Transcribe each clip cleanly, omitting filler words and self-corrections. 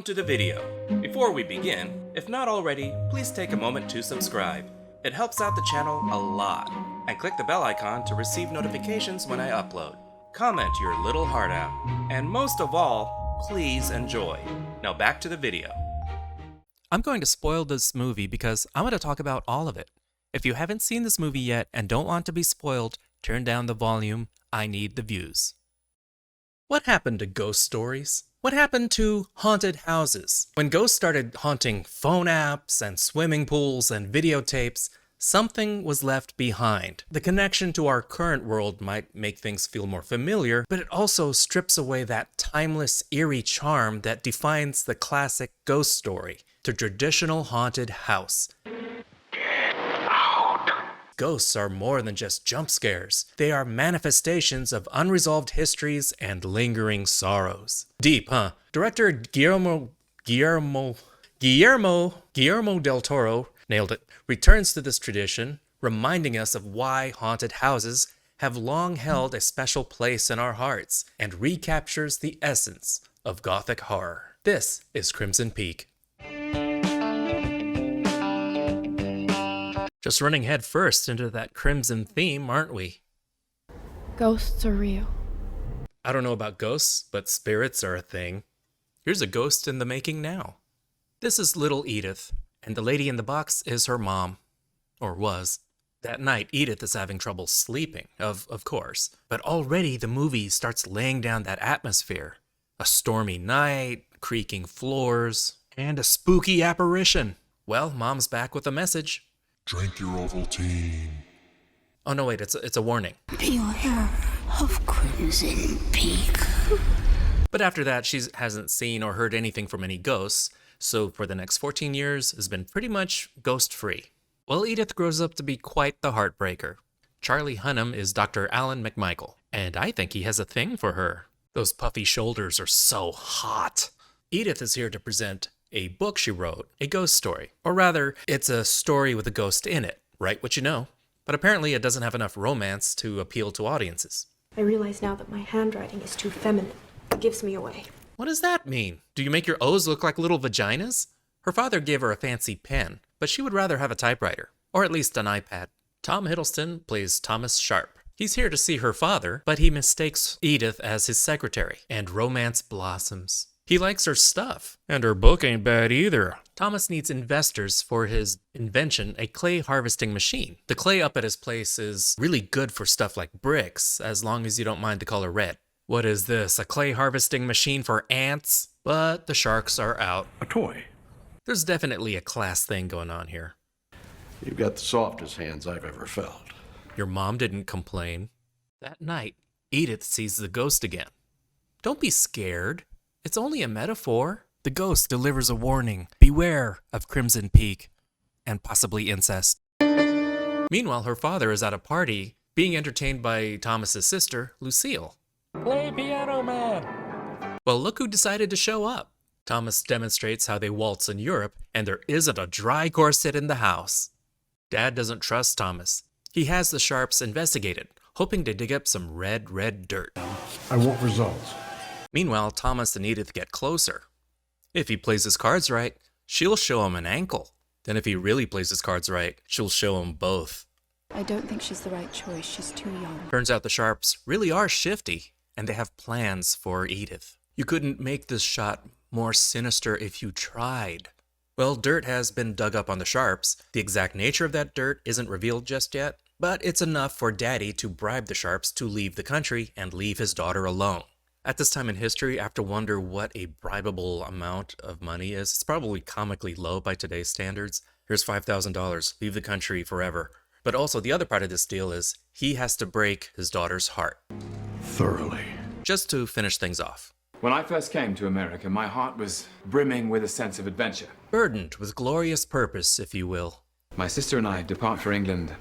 to the video. Before we begin, if not already, please take a moment to subscribe. It helps out the channel a lot. And click the bell icon to receive notifications when I upload. Comment your little heart out. And most of all, please enjoy. Now back to the video. I'm going to spoil this movie because I'm going to talk about all of it. If you haven't seen this movie yet and don't want to be spoiled, turn down the volume. I need the views. What happened to ghost stories? What happened to haunted houses? When ghosts started haunting phone apps and swimming pools and videotapes, something was left behind. The connection to our current world might make things feel more familiar, but it also strips away that timeless, eerie charm that defines the classic ghost story, the traditional haunted house. Ghosts are more than just jump scares. They are manifestations of unresolved histories and lingering sorrows. Deep, huh? Director Guillermo del Toro, nailed it, returns to this tradition, reminding us of why haunted houses have long held a special place in our hearts, and recaptures the essence of gothic horror. This is Crimson Peak. Just running head first into that crimson theme, aren't we? Ghosts are real. I don't know about ghosts, but spirits are a thing. Here's a ghost in the making now. This is little Edith, and the lady in the box is her mom. Or was. That night, Edith is having trouble sleeping, of course. But already the movie starts laying down that atmosphere. A stormy night, creaking floors, and a spooky apparition. Well, Mom's back with a message. Drink your Ovaltine. Oh no, wait, it's a warning. Beware of Crimson Peak. But after that, she hasn't seen or heard anything from any ghosts, so for the next 14 years has been pretty much ghost-free. Well, Edith grows up to be quite the heartbreaker. Charlie Hunnam is Dr. Alan McMichael, and I think he has a thing for her. Those puffy shoulders are so hot. Edith is here to present a book she wrote, a ghost story. Or rather, it's a story with a ghost in it. Write what you know. But apparently it doesn't have enough romance to appeal to audiences. I realize now that my handwriting is too feminine. It gives me away. What does that mean? Do you make your O's look like little vaginas? Her father gave her a fancy pen, but she would rather have a typewriter. Or at least an iPad. Tom Hiddleston plays Thomas Sharp. He's here to see her father, but he mistakes Edith as his secretary, and romance blossoms. He likes her stuff, and her book ain't bad either. Thomas needs investors for his invention, a clay harvesting machine. The clay up at his place is really good for stuff like bricks, as long as you don't mind the color red. What is this, a clay harvesting machine for ants? But the sharks are out. A toy. There's definitely a class thing going on here. You've got the softest hands I've ever felt. Your mom didn't complain. That night, Edith sees the ghost again. Don't be scared. It's only a metaphor. The ghost delivers a warning. Beware of Crimson Peak and possibly incest. Meanwhile, her father is at a party being entertained by Thomas's sister, Lucille. Play piano, man! Well, look who decided to show up. Thomas demonstrates how they waltz in Europe, and there isn't a dry corset in the house. Dad doesn't trust Thomas. He has the Sharps investigated, hoping to dig up some red dirt. I want results. Meanwhile, Thomas and Edith get closer. If he plays his cards right, she'll show him an ankle. Then if he really plays his cards right, she'll show him both. I don't think she's the right choice. She's too young. Turns out the Sharps really are shifty, and they have plans for Edith. You couldn't make this shot more sinister if you tried. Well, dirt has been dug up on the Sharps. The exact nature of that dirt isn't revealed just yet, but it's enough for Daddy to bribe the Sharps to leave the country and leave his daughter alone. At this time in history, I have to wonder what a bribable amount of money is. It's probably comically low by today's standards. Here's $5,000, leave the country forever. But also the other part of this deal is he has to break his daughter's heart. Thoroughly. Just to finish things off. When I first came to America, my heart was brimming with a sense of adventure. Burdened with glorious purpose, if you will. My sister and I depart for England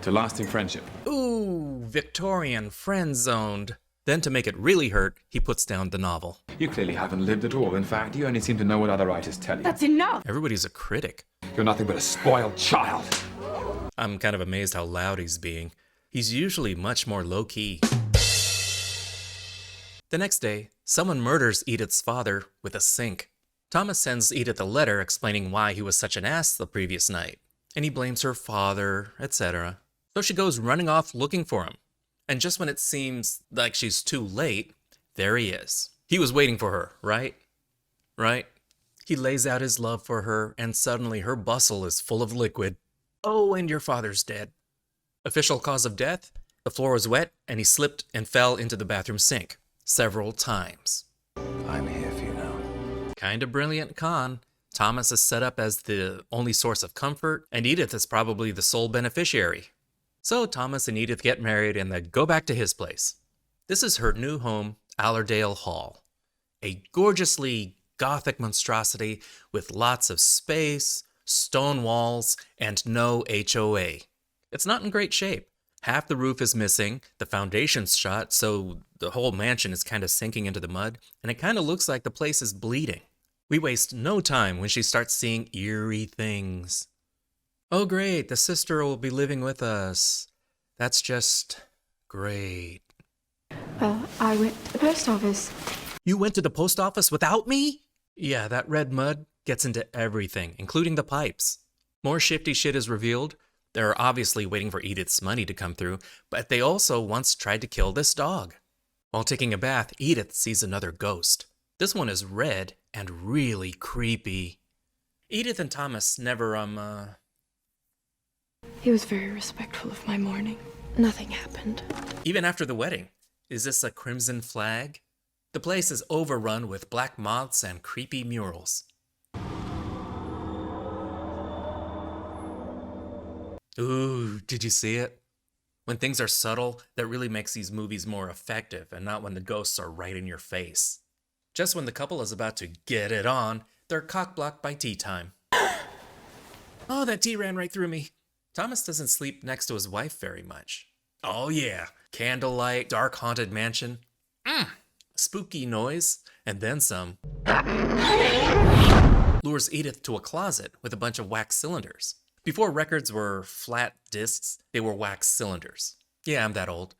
to lasting friendship. Ooh, Victorian friend-zoned. Then to make it really hurt, he puts down the novel. You clearly haven't lived at all. In fact, you only seem to know what other writers tell you. That's enough! Everybody's a critic. You're nothing but a spoiled child. I'm kind of amazed how loud he's being. He's usually much more low-key. The next day, Someone murders Edith's father with a sink. Thomas sends Edith a letter explaining why he was such an ass the previous night, and he blames her father, etc. So she goes running off looking for him. And just when it seems like she's too late, there he is. He was waiting for her, right? Right? He lays out his love for her, and suddenly her bustle is full of liquid. Oh, and your father's dead. Official cause of death? The floor was wet, and he slipped and fell into the bathroom sink several times. I'm here for you now. Kind of brilliant con. Thomas is set up as the only source of comfort, and Edith is probably the sole beneficiary. So Thomas and Edith get married and they go back to his place. This is her new home, Allerdale Hall. A gorgeously gothic monstrosity with lots of space, stone walls, and no HOA. It's not in great shape. Half the roof is missing, the foundation's shot, so the whole mansion is kind of sinking into the mud, and it kind of looks like the place is bleeding. We waste no time when she starts seeing eerie things. Oh great, the sister will be living with us. That's just great. Well, I went to the post office. You went to the post office without me? Yeah, that red mud gets into everything, including the pipes. More shifty shit is revealed. They're obviously waiting for Edith's money to come through, but they also once tried to kill this dog. While taking a bath, Edith sees another ghost. This one is red and really creepy. Edith and Thomas never, He was very respectful of my mourning. Nothing happened. Even after the wedding. Is this a crimson flag? The place is overrun with black moths and creepy murals. Ooh, did you see it? When things are subtle, that really makes these movies more effective, and not when the ghosts are right in your face. Just when the couple is about to get it on, they're cock-blocked by tea time. Oh, that tea ran right through me. Thomas doesn't sleep next to his wife very much. Oh yeah, candlelight, dark haunted mansion. Spooky noise, and then some. Lures Edith to a closet with a bunch of wax cylinders. Before records were flat discs, they were wax cylinders. Yeah, I'm that old.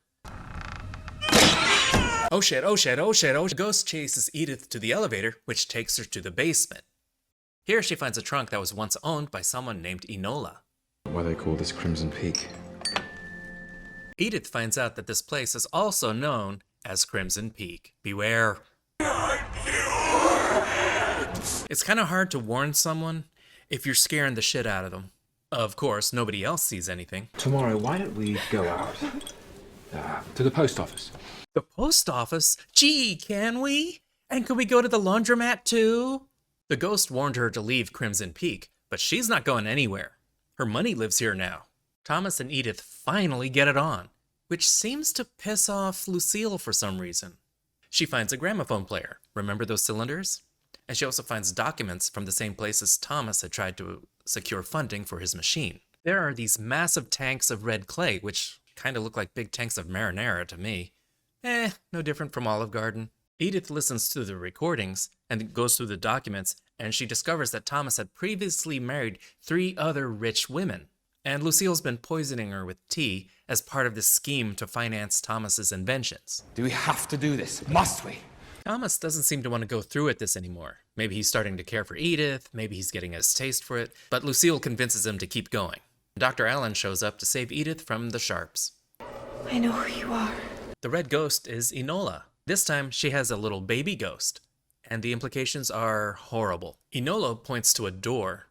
Oh shit, oh shit, oh shit, oh shit. The ghost chases Edith to the elevator, which takes her to the basement. Here she finds a trunk that was once owned by someone named Enola. Why they call this Crimson Peak? Edith finds out that this place is also known as Crimson Peak. Beware. It's kind of hard to warn someone if you're scaring the shit out of them. Of course, nobody else sees anything. Tomorrow, why don't we go out to the post office? The post office? Gee, can we? And can we go to the laundromat too? The ghost warned her to leave Crimson Peak, but she's not going anywhere. Her money lives here now. Thomas and Edith finally get it on, which seems to piss off Lucille for some reason. She finds a gramophone player. Remember those cylinders? And she also finds documents from the same places Thomas had tried to secure funding for his machine. There are these massive tanks of red clay, which kind of look like big tanks of marinara to me. No different from Olive Garden. Edith listens to the recordings and goes through the documents, and she discovers that Thomas had previously married 3 other rich women. And Lucille's been poisoning her with tea as part of this scheme to finance Thomas's inventions. Do we have to do this? Must we? Thomas doesn't seem to want to go through with this anymore. Maybe he's starting to care for Edith, maybe he's getting his taste for it, but Lucille convinces him to keep going. Dr. Allen shows up to save Edith from the Sharps. I know who you are. The red ghost is Enola. This time she has a little baby ghost, and the implications are horrible. Enola points to a door.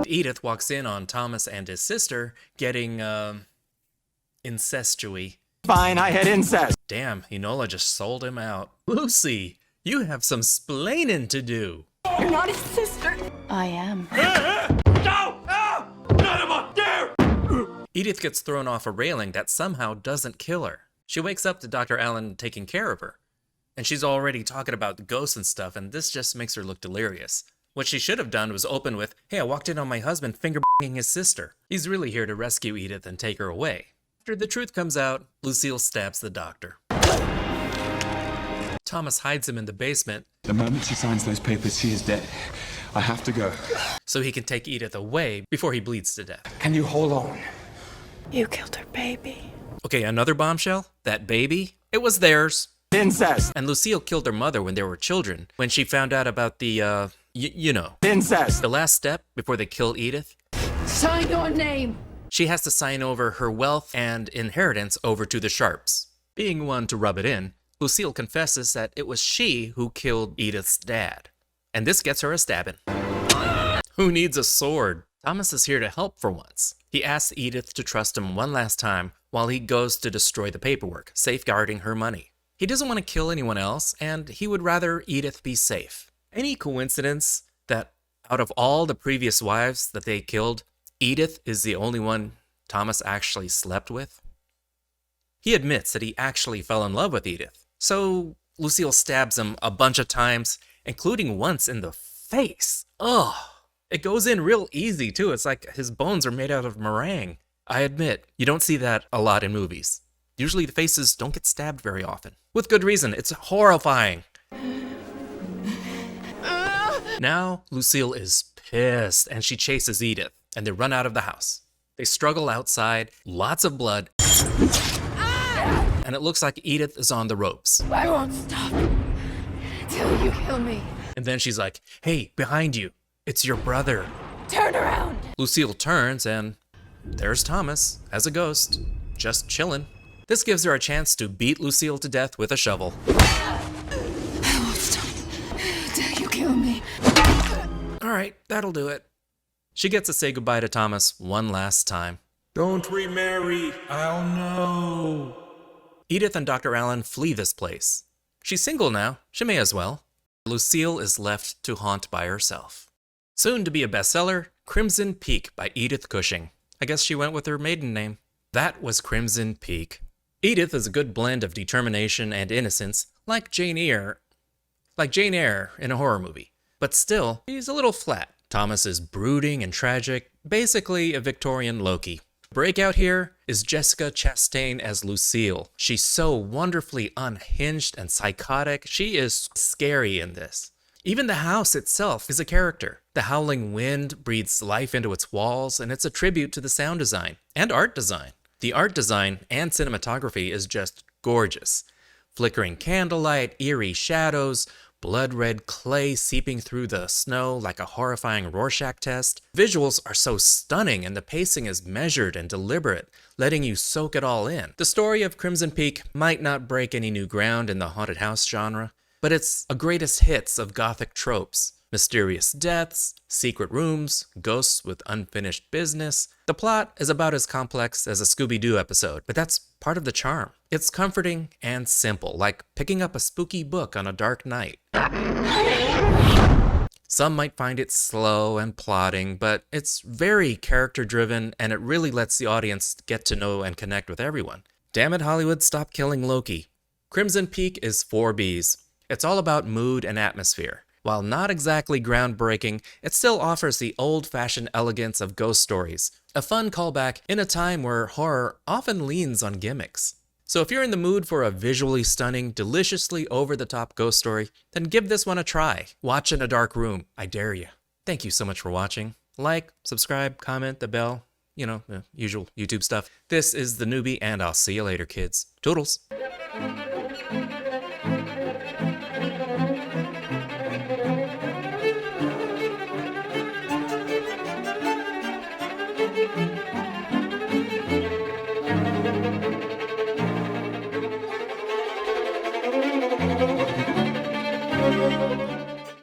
Edith walks in on Thomas and his sister getting, incestuous. Fine, I had incest. Damn, Enola just sold him out. Lucy, you have some splaining to do. You're not his sister. I am. No! No! None of us dare! Edith gets thrown off a railing that somehow doesn't kill her. She wakes up to Dr. Allen taking care of her. And she's already talking about the ghosts and stuff, and this just makes her look delirious. What she should have done was open with, hey, I walked in on my husband finger-banging his sister. He's really here to rescue Edith and take her away. After the truth comes out, Lucille stabs the doctor. Thomas hides him in the basement. The moment she signs those papers, she is dead. I have to go. So he can take Edith away before he bleeds to death. Can you hold on? You killed her baby. Okay, another bombshell? That baby it was theirs. Incest. And Lucille killed her mother when they were children, when she found out about the, you know. Incest. The last step before they kill Edith. Sign your name! She has to sign over her wealth and inheritance over to the Sharps. Being one to rub it in, Lucille confesses that it was she who killed Edith's dad. And this gets her a stabbing. Who needs a sword? Thomas is here to help for once. He asks Edith to trust him one last time while he goes to destroy the paperwork, safeguarding her money. He doesn't want to kill anyone else, and he would rather Edith be safe. Any coincidence that out of all the previous wives that they killed, Edith is the only one Thomas actually slept with? He admits that he actually fell in love with Edith, so Lucille stabs him a bunch of times, including once in the face. Ugh. It goes in real easy, too. It's like his bones are made out of meringue. I admit, you don't see that a lot in movies. Usually the faces don't get stabbed very often. With good reason, it's horrifying. Now, Lucille is pissed, and she chases Edith, and they run out of the house. They struggle outside, lots of blood, and it looks like Edith is on the ropes. I won't stop till you kill me. And then she's like, hey, behind you, it's your brother. Turn around! Lucille turns, and there's Thomas, as a ghost, just chilling. This gives her a chance to beat Lucille to death with a shovel. I won't stop till you kill me. All right, that'll do it. She gets to say goodbye to Thomas one last time. Don't remarry. I'll know. Edith and Dr. Allen flee this place. She's single now. She may as well. Lucille is left to haunt by herself. Soon to be a bestseller, Crimson Peak by Edith Cushing. I guess she went with her maiden name. That was Crimson Peak. Edith is a good blend of determination and innocence, like Jane Eyre in a horror movie. But still, she's a little flat. Thomas is brooding and tragic, basically a Victorian Loki. Breakout here is Jessica Chastain as Lucille. She's so wonderfully unhinged and psychotic. She is scary in this. Even the house itself is a character. The howling wind breathes life into its walls, and it's a tribute to the sound design and art design. The art design and cinematography is just gorgeous. Flickering candlelight, eerie shadows, blood-red clay seeping through the snow like a horrifying Rorschach test. Visuals are so stunning, and the pacing is measured and deliberate, letting you soak it all in. The story of Crimson Peak might not break any new ground in the haunted house genre, but it's a greatest hits of gothic tropes. Mysterious deaths, secret rooms, ghosts with unfinished business. The plot is about as complex as a Scooby-Doo episode, but that's part of the charm. It's comforting and simple, like picking up a spooky book on a dark night. Some might find it slow and plodding, but it's very character-driven, and it really lets the audience get to know and connect with everyone. Damn it, Hollywood, stop killing Loki. Crimson Peak is 4 Bs. It's all about mood and atmosphere. While not exactly groundbreaking, it still offers the old-fashioned elegance of ghost stories, a fun callback in a time where horror often leans on gimmicks. So if you're in the mood for a visually stunning, deliciously over-the-top ghost story, then give this one a try. Watch in a dark room, I dare you. Thank you so much for watching. Like, subscribe, comment, the bell, you know, the usual YouTube stuff. This is theNewBee, and I'll see you later, kids. Toodles. Thank you.